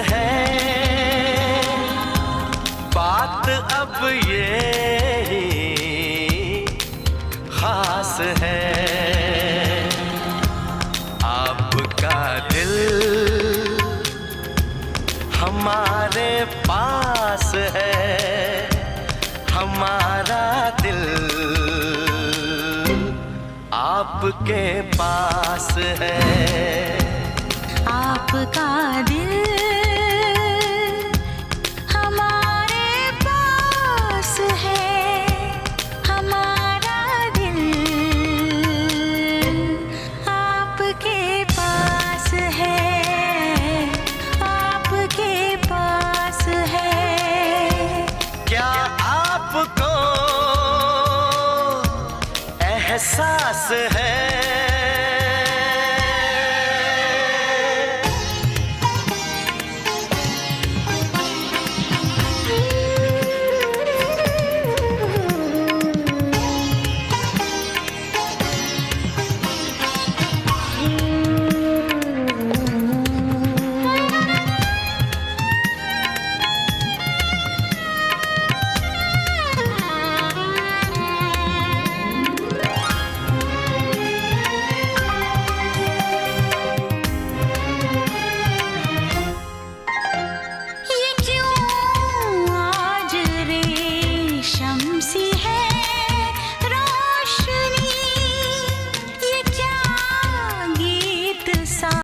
है, बात अब ये खास है। आपका दिल हमारे पास है, हमारा दिल आपके पास है। आपका दिल हमारे पास है, हमारा दिल आपके पास है, आपके पास है। क्या आपको एहसास है